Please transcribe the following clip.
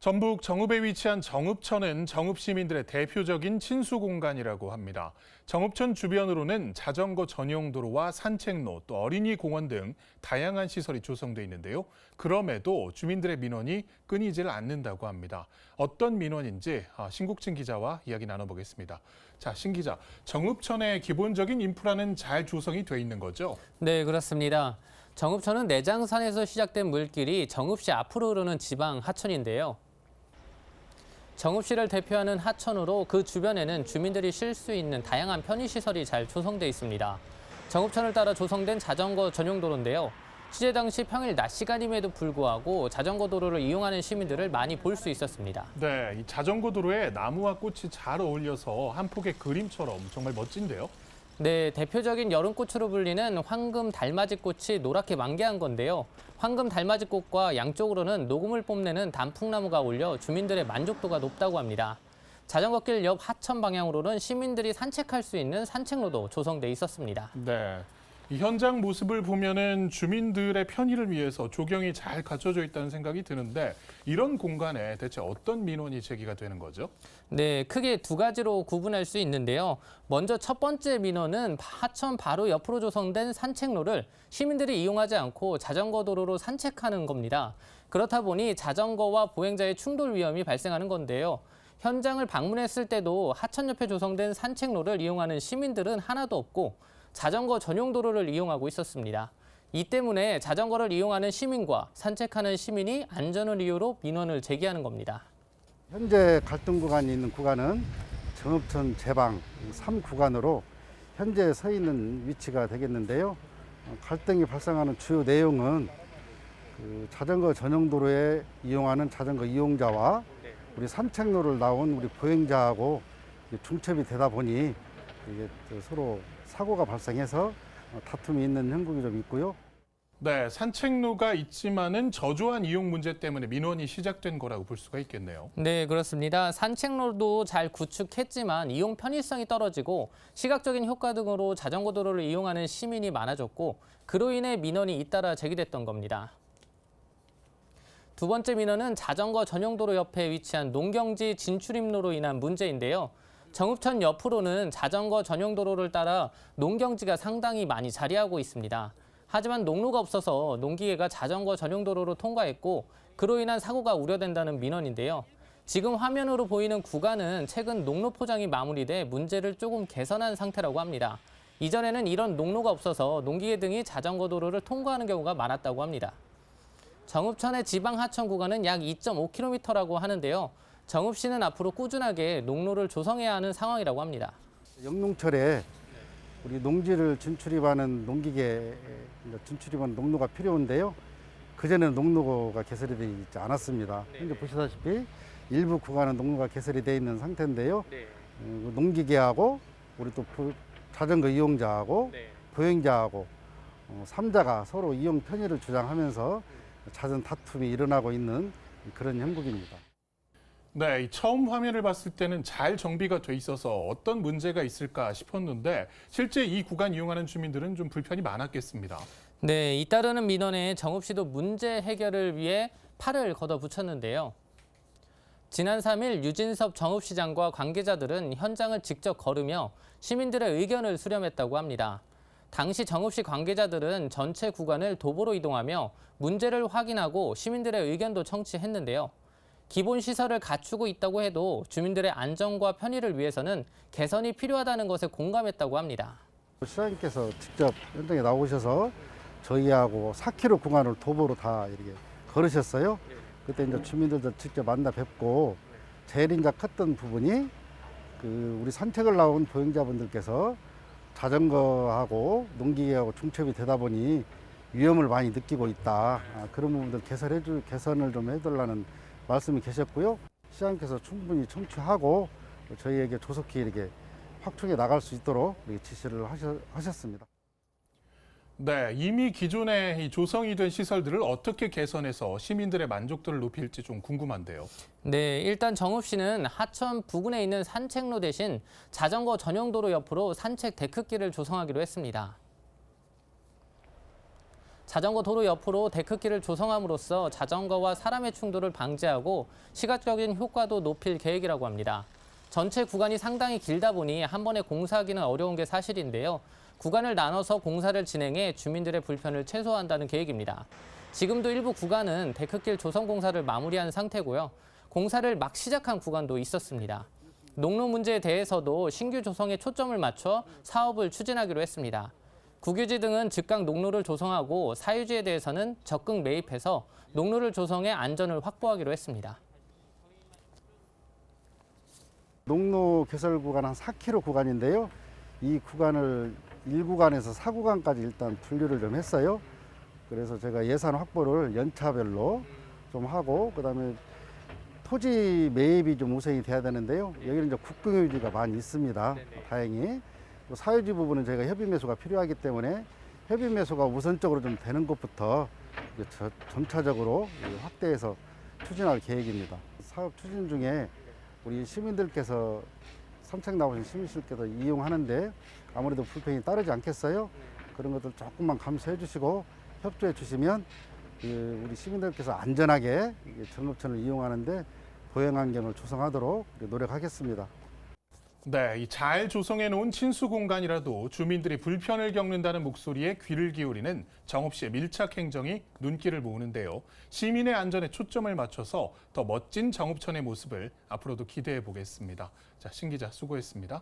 전북 정읍에 위치한 정읍천은 정읍 시민들의 대표적인 친수 공간이라고 합니다. 정읍천 주변으로는 자전거 전용 도로와 산책로, 또 어린이 공원 등 다양한 시설이 조성돼 있는데요. 그럼에도 주민들의 민원이 끊이질 않는다고 합니다. 어떤 민원인지 신국진 기자와 이야기 나눠보겠습니다. 자, 신 기자, 정읍천의 기본적인 인프라는 잘 조성이 돼 있는 거죠? 네, 그렇습니다. 정읍천은 내장산에서 시작된 물길이 정읍시 앞으로 흐르는 지방 하천인데요. 정읍시를 대표하는 하천으로 그 주변에는 주민들이 쉴 수 있는 다양한 편의시설이 잘 조성돼 있습니다. 정읍천을 따라 조성된 자전거 전용 도로인데요. 취재 당시 평일 낮 시간임에도 불구하고 자전거 도로를 이용하는 시민들을 많이 볼 수 있었습니다. 네, 이 자전거 도로에 나무와 꽃이 잘 어울려서 한 폭의 그림처럼 정말 멋진데요. 네, 대표적인 여름꽃으로 불리는 황금 달맞이꽃이 노랗게 만개한 건데요. 황금 달맞이꽃과 양쪽으로는 녹음을 뽐내는 단풍나무가 올려 주민들의 만족도가 높다고 합니다. 자전거길 옆 하천 방향으로는 시민들이 산책할 수 있는 산책로도 조성돼 있었습니다. 네. 이 현장 모습을 보면은 주민들의 편의를 위해서 조경이 잘 갖춰져 있다는 생각이 드는데 이런 공간에 대체 어떤 민원이 제기가 되는 거죠? 네, 크게 두 가지로 구분할 수 있는데요. 먼저 첫 번째 민원은 하천 바로 옆으로 조성된 산책로를 시민들이 이용하지 않고 자전거 도로로 산책하는 겁니다. 그렇다 보니 자전거와 보행자의 충돌 위험이 발생하는 건데요. 현장을 방문했을 때도 하천 옆에 조성된 산책로를 이용하는 시민들은 하나도 없고 자전거 전용 도로를 이용하고 있었습니다. 이 때문에 자전거를 이용하는 시민과 산책하는 시민이 안전을 이유로 민원을 제기하는 겁니다. 현재 갈등 구간이 있는 구간은 정읍천 제방 3구간으로 현재 서 있는 위치가 되겠는데요. 갈등이 발생하는 주요 내용은 자전거 전용 도로에 이용하는 자전거 이용자와 우리 산책로를 나온 우리 보행자하고 중첩이 되다 보니 이게 서로 사고가 발생해서 다툼이 있는 형국이 좀 있고요. 네, 산책로가 있지만은 저조한 이용 문제 때문에 민원이 시작된 거라고 볼 수가 있겠네요. 네, 그렇습니다. 산책로도 잘 구축했지만 이용 편의성이 떨어지고 시각적인 효과 등으로 자전거 도로를 이용하는 시민이 많아졌고 그로 인해 민원이 잇따라 제기됐던 겁니다. 두 번째 민원은 자전거 전용 도로 옆에 위치한 농경지 진출입로로 인한 문제인데요. 정읍천 옆으로는 자전거 전용 도로를 따라 농경지가 상당히 많이 자리하고 있습니다. 하지만 농로가 없어서 농기계가 자전거 전용 도로로 통과했고 그로 인한 사고가 우려된다는 민원인데요. 지금 화면으로 보이는 구간은 최근 농로 포장이 마무리돼 문제를 조금 개선한 상태라고 합니다. 이전에는 이런 농로가 없어서 농기계 등이 자전거 도로를 통과하는 경우가 많았다고 합니다. 정읍천의 지방 하천 구간은 약 2.5km라고 하는데요. 정읍시는 앞으로 꾸준하게 농로를 조성해야 하는 상황이라고 합니다. 영농철에 우리 농지를 진출입하는 농기계 진출입하는 농로가 필요한데요. 그전에는 농로가 개설이 되어 있지 않았습니다. 현재 보시다시피 일부 구간은 농로가 개설이 되어 있는 상태인데요. 농기계하고 우리 또 자전거 이용자하고 보행자하고 3자가 서로 이용 편의를 주장하면서 잦은 다툼이 일어나고 있는 그런 형국입니다. 네, 이 처음 화면을 봤을 때는 잘 정비가 돼 있어서 어떤 문제가 있을까 싶었는데 실제 이 구간 이용하는 주민들은 좀 불편이 많았겠습니다. 네, 잇따르는 민원에 정읍시도 문제 해결을 위해 팔을 걷어붙였는데요. 지난 3일 유진섭 정읍시장과 관계자들은 현장을 직접 걸으며 시민들의 의견을 수렴했다고 합니다. 당시 정읍시 관계자들은 전체 구간을 도보로 이동하며 문제를 확인하고 시민들의 의견도 청취했는데요. 기본 시설을 갖추고 있다고 해도 주민들의 안전과 편의를 위해서는 개선이 필요하다는 것에 공감했다고 합니다. 시장님께서 직접 현장에 나오셔서 저희하고 4km 구간을 도보로 다 이렇게 걸으셨어요. 그때 이제 주민들도 직접 만나 뵙고 제일 이제 컸던 부분이 우리 산책을 나온 보행자분들께서 자전거하고 농기계하고 중첩이 되다 보니 위험을 많이 느끼고 있다. 그런 부분들 개선을 좀 해달라는 말씀이 계셨고요. 시장님께서 충분히 청취하고 저희에게 조속히 이렇게 확충해 나갈 수 있도록 이렇게 지시를 하셨습니다. 네, 이미 기존에 이 조성이 된 시설들을 어떻게 개선해서 시민들의 만족도를 높일지 좀 궁금한데요. 네, 일단 정읍시는 하천 부근에 있는 산책로 대신 자전거 전용 도로 옆으로 산책 데크길을 조성하기로 했습니다. 자전거 도로 옆으로 데크길을 조성함으로써 자전거와 사람의 충돌을 방지하고 시각적인 효과도 높일 계획이라고 합니다. 전체 구간이 상당히 길다 보니 한 번에 공사하기는 어려운 게 사실인데요. 구간을 나눠서 공사를 진행해 주민들의 불편을 최소화한다는 계획입니다. 지금도 일부 구간은 데크길 조성 공사를 마무리한 상태고요. 공사를 막 시작한 구간도 있었습니다. 농로 문제에 대해서도 신규 조성에 초점을 맞춰 사업을 추진하기로 했습니다. 국유지 등은 즉각 농로를 조성하고 사유지에 대해서는 적극 매입해서 농로를 조성해 안전을 확보하기로 했습니다. 농로 개설 구간 한 4km 구간인데요. 이 구간을 1구간에서 4구간까지 일단 분류를 좀 했어요. 그래서 제가 예산 확보를 연차별로 좀 하고 그다음에 토지 매입이 좀 우선이 돼야 되는데요. 여기는 이제 국공유지가 많이 있습니다. 다행히. 사유지 부분은 저희가 협의 매수가 필요하기 때문에 협의 매수가 우선적으로 좀 되는 것부터 점차적으로 확대해서 추진할 계획입니다. 사업 추진 중에 우리 시민들께서 산책 나오신 시민들께서 이용하는데 아무래도 불편이 따르지 않겠어요? 그런 것들 조금만 감수해 주시고 협조해 주시면 우리 시민들께서 안전하게 정읍천을 이용하는데 보행 환경을 조성하도록 노력하겠습니다. 네, 이 잘 조성해 놓은 친수 공간이라도 주민들이 불편을 겪는다는 목소리에 귀를 기울이는 정읍시의 밀착 행정이 눈길을 모으는데요. 시민의 안전에 초점을 맞춰서 더 멋진 정읍천의 모습을 앞으로도 기대해 보겠습니다. 자, 신 기자 수고했습니다.